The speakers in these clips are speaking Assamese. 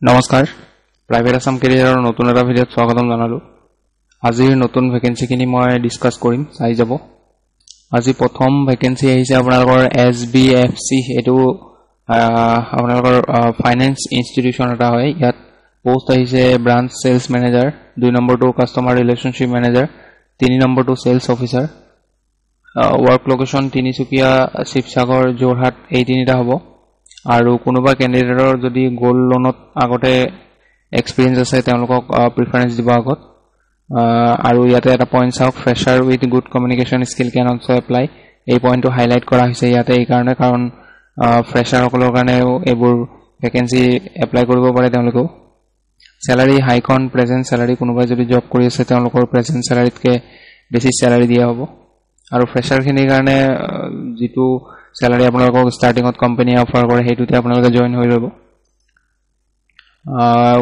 নমস্কাৰ প্ৰাইভেট আসাম কেৰিয়াৰৰ নতুন এটা ভিডিঅ'ত স্বাগতম জনালো আজিৰ নতুন ভেকেন্সিখিনি মই ডিসকাস কৰিম চাই যাব আজি প্ৰথম ভেকেন্সি আহিছে আপোনালোকৰ SBFC এটো আপোনালোকৰ ফাইনান্স ইনষ্টিটিউচন এটা হয় ইয়াত পোষ্ট আহিছে ব্ৰাঞ্চ সেলস মেনেজাৰ 2 নম্বৰটো কাস্টমাৰ ৰিলেশনশিপ মেনেজাৰ 3 নম্বৰটো sales officer work location Tinsukia Sivasagar Jorhat এই তিনিটা হ'ব আৰু কোনোবা ক্যান্ডিডেটৰ যদি গোল্ড লোনত আগতে এক্সপেৰিয়েন্স আছে তেওঁলোকক প্ৰিফাৰেন্স দিব আগত আৰু ইয়াতে এটা পইণ্ট চাওক fresher with good communication skill can also apply এই পইণ্টটো হাইলাইট কৰা হৈছে ইয়াতে এই কাৰণে কাৰণ ফ্ৰেছাৰ সকলৰ কাৰণে এবোৰ ভেকেন্সি এপ্লাই কৰিব পাৰে তেওঁলোকক স্যালাৰি হাইকন প্ৰেজেন্ট স্যালাৰি কোনোবা যদি জব কৰি আছে তেওঁলোকৰ প্ৰেজেন্ট স্যালাৰিতকে বেছি স্যালাৰি দিয়া হ'ব আৰু ফ্ৰেছাৰ খিনিৰ কাৰণে যেটো স্যালাৰি আপোনালোকক স্টাৰ্টিংত কোম্পানী অফাৰ কৰে হেতুতে আপোনালোকে জয়েন হৈ ল'ব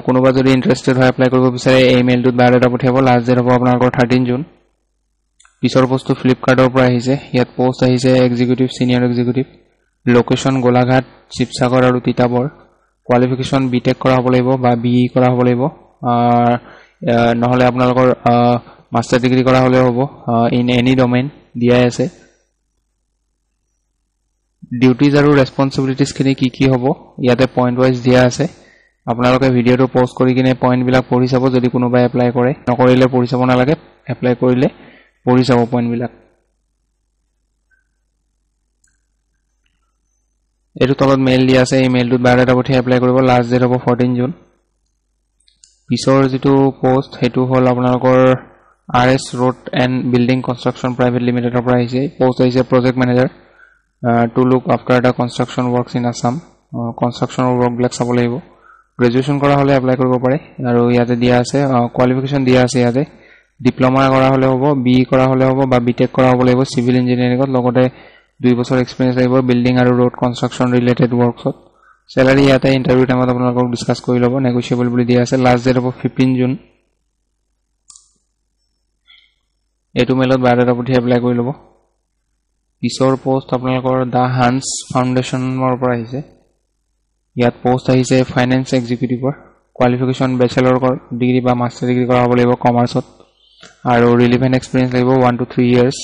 কোনোবা যদি ইন্টাৰেস্টেড হয় এপ্লাই কৰিব বিচাৰে এই মেইলটোত বায়োডাটা পঠিয়াব লাষ্ট ডেট হ'ব আপোনালোকৰ 13 জুন পিছৰ পোষ্টটো ফ্লিপকাৰ্টৰ পৰা আহিছে ইয়াত পোষ্ট আহিছে executive senior executive location Golaghat Sivasagar আৰু তিতাবৰ কোৱালিফিকেশন বিটেক কৰা হ'ব লাগিব বা বিই কৰা হ'ব লাগিব নহলে আপোনালোকৰ মাস্টাৰ ডিগ্ৰী কৰা হলে হ'ব ইন এনি ডোমেইন দিয়া আছে ডিউটিজ আৰু ৰেসপন্সিবিলিটিজ খিনি কি হ'ব ইয়াতে পইণ্ট ওয়াইজ দিয়া আছে আপোনালোকে ভিডিওটো পোষ্ট কৰি কিনে পইণ্ট বিলাক পঢ়ি চাব যদি কোনোবাই এপ্লাই কৰে নকৰিলে পঢ়ি চাব নালাগে এপ্লাই কৰিলে পঢ়ি চাব পইণ্ট বিলাক এটো তলত মেইল দিয়া আছে এই মেইলটোত বায়োডাটা পঠিয়াই এপ্লাই কৰিব লাষ্ট ডেট হ'ব 14 জুন পিছৰ যেটো পোষ্ট হেতু হল আপোনালোকৰ RS Road and Building Construction Private Limited পৰা আহিছে পোষ্ট আহিছে project manager to look after the construction works in Assam construction work black চাব লাগিব গ্ৰেজুৱেচন কৰা হলে এপ্লাই কৰিব পাৰে আৰু ইয়াতে দিয়া আছে কোৱালিফিকেশন দিয়া আছে ইয়াতে ডিপ্লোমা কৰা হলে হ'ব বিই কৰা হলে হ'ব বা বিটেক কৰা হ'ব লাগিব সিভিল ইঞ্জিনিয়াৰিংত লগতে 2 বছৰ এক্সপেৰিয়েন্স লাগিব বিল্ডিং আৰু ৰোড কনষ্ট্ৰাকচন ৰিলেটেড ওয়াৰ্কছত স্যালাৰি ইয়াতে ইন্টাৰভিউ টাইমত আপোনালোকক ডিসকাস কৰি ল'ব নেগোশিয়েবল বুলি দিয়া আছে লাষ্ট ডেট হ'ব 15 জুন এটো মেইলত বায়োডাটা পঠিয়াই এপ্লাই কৰি ল'ব পিছৰ পোষ্ট আপোনালোকৰ দা হান্স ফাউন্ডেশনৰ পৰা আহিছে ইয়াত পোষ্ট আহিছে ফাইনান্স এক্সিকিউটিভৰ কোৱালিফিকেশন ব্যাচেলৰ ডিগ্ৰী বা মাস্টাৰ ডিগ্ৰী কৰা হ'ব লাগিব কমাৰ্চত আৰু ৰিলেভেন্ট এক্সপেৰিয়েন্স লাগিব 1 to 3 ইয়াৰ্স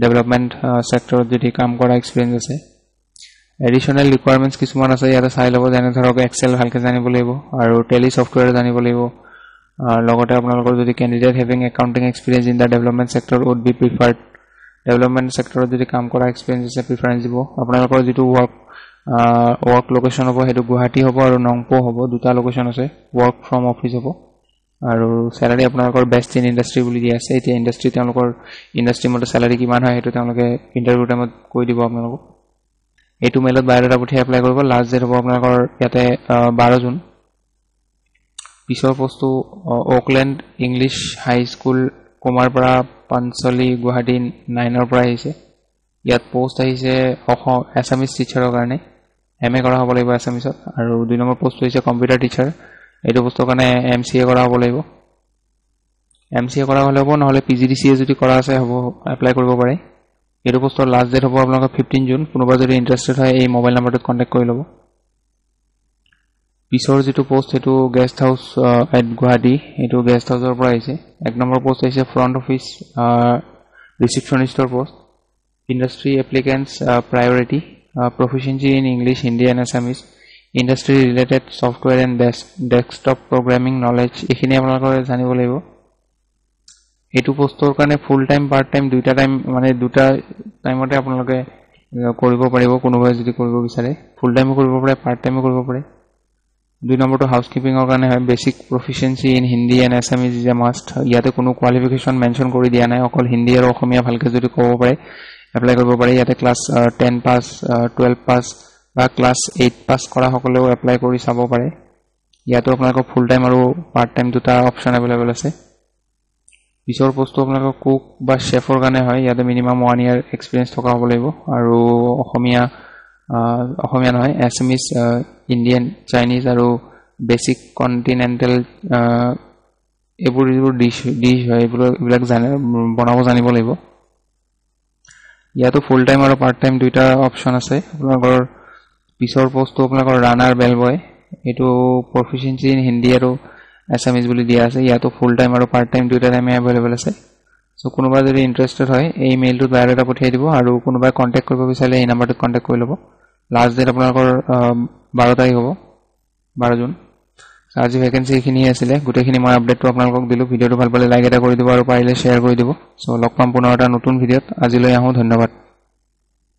ডেভেলপমেন্ট সেক্টৰত যদি কাম কৰা এক্সপেৰিয়েন্স আছে এডিশনাল ৰিকোয়াৰমেন্টস কিছুমান আছে ইয়াতে চাই ল'ব যেনে ধৰক এক্সেল ভালকে জানিব লাগিব আৰু টেলি সফটওয়্যাৰ জানিব লাগিব লগতে আপোনালোকৰ যদি candidate having accounting experience in the development sector would be preferred development সেক্টৰত যদি কাম কৰা এক্সপেৰিয়েন্স আছে প্ৰিফাৰেন্স দিব আপোনালোকৰ যেটো ওয়াৰ্ক লোকেশন হ'ব হেতু গুৱাহাটী হ'ব আৰু নংপো হ'ব দুটা লোকেশন আছে ওয়াৰ্ক ফ্ৰম অফিস হ'ব আৰু স্যালাৰি আপোনালোকৰ বেষ্ট ইন ইন্ডাষ্ট্ৰি বুলি দিয়া আছে এতিয়া ইন্ডাষ্ট্ৰি তেওঁলোকৰ ইন্ডাষ্ট্ৰি মতে স্যালাৰি কিমান হয় হেতু তেওঁলোকে ইন্টাৰভিউ টাইমত কৈ দিব আপোনালোকক এটো মেইলত বায়োডাটা পঠিয়াই এপ্লাই কৰিব লাষ্ট ডেট হ'ব আপোনালোকৰ ইয়াতে 12 জুন পিছৰ পোষ্টটো অকলেণ্ড ইংলিশ হাই স্কুল কুমাৰপাৰা পাঞ্চলি গুৱাহাটী 9 ৰ পৰা আহিছে ইয়াত পোষ্ট আহিছে এছামিজ টিচাৰৰ কাৰণে এমএ কৰা হ'ব লাগিব এছামিজত আৰু 2 নম্বৰ পোষ্ট হৈছে কম্পিউটাৰ টিচাৰ এইটো পোষ্টৰ কাৰণে এমসিএ কৰা হ'ব লাগিব এমসিএ কৰা হলে হ'ব নহলে পিজিডিসিএ যদি কৰা আছে হ'ব এপ্লাই কৰিব পাৰে এইটো পোষ্টৰ লাষ্ট ডেট হ'ব আপোনালোকৰ 15 জুন কোনোবা যদি ইন্টাৰেস্টেড হয় এই মোবাইল নম্বৰটোত কন্টাক্ট কৰি ল'ব পিছৰ যেটো পোষ্ট হেতু গেষ্ট হাউস এট গুৱাহাটী এটো গেষ্ট হাউসৰ পৰা আহিছে 1 নম্বৰ পোষ্ট আহিছে ফ্ৰন্ট অফিস ৰিসেপশনিষ্টৰ post industry applicants priority proficiency in English Hindi and Assamese industry related software and desktop programming knowledge এখিনি আপোনালোকৰ জানিব লাগিব এটো পোষ্টৰ কাৰণে ফুল টাইম পাৰ্ট টাইম দুটা টাইম মানে দুটা টাইমতে আপোনালোকে কৰিব পাৰিব কোনোবাই যদি কৰিব বিচাৰে ফুল টাইমো কৰিব পাৰে পাৰ্ট টাইমো কৰিব পাৰে 2 নম্বৰটো হাউসকিপিংৰ কাৰণে হয় basic proficiency in Hindi and Assamese is a must ইয়াতে কোনো কোৱালিফিকেশন মেনশন কৰি দিয়া নাই অকল হিন্দি আৰু অসমীয়া ভালকে যদি ক'ব পাৰে এপ্লাই কৰিব পাৰে ইয়াতে ক্লাস 10 পাস 12 পাস বা ক্লাস 8 পাস কৰা সকলেও এপ্লাই কৰি চাব পাৰে ইয়াতে আপোনালোকৰ ফুল টাইম আৰু পাৰ্ট টাইম দুটা অপচন अवेलेबल আছে পিছৰ পোষ্টটো আপোনালোকৰ কুক বা শেফৰ কাৰণে হয় ইয়াতে মিনিমাম 1 ইয়াৰ এক্সপেৰিয়েন্স থকা হ'ব লাগিব আৰু অসমীয়া নহয় এছামিজ ইণ্ডিয়ান চাইনিজ আৰু বেসিক কন্টিনেন্টাল এবোৰ ডিশ হয় এইবিলাক বনাব জানিব লাগিব ইয়াতো ফুল টাইম আৰু পাৰ্ট টাইম দুটা অপচন আছে আপোনালোকৰ পিছৰ পোষ্টটো আপোনালোকৰ ৰানাৰ বেল বয় এইটো প্ৰফিচিয়েন্সি ইন হিন্দী আৰু এছামিজ বুলি দিয়া আছে ইয়াতো ফুল টাইম আৰু পাৰ্ট টাইম দুটা টাইমে এভেইলেবল আছে সো কোনোবা যদি ইন্টাৰেস্টেড হয় এই মেইলটোত বায়োডাটা পঠিয়াই দিব আৰু কোনোবাই কন্টাক্ট কৰিব বিচাৰিলে এই নাম্বাৰটোত কন্টাক্ট কৰি ল'ব লাষ্ট ডেট আপোনালোকৰ 12 তাৰিখ হ'ব 12 জুন আজি ভ্যাকেন্সি খিনি আছিল গোটেইখিনি মই আপডেটটো আপোনালোকক দিলো ভিডিওটো ভাল পালে লাইক এটা কৰি দিব আৰু পাৰিলে শেয়াৰ কৰি দিব সো লগ পাম পুনৰ এটা নতুন ভিডিওত আজিলৈ আহো ধন্যবাদ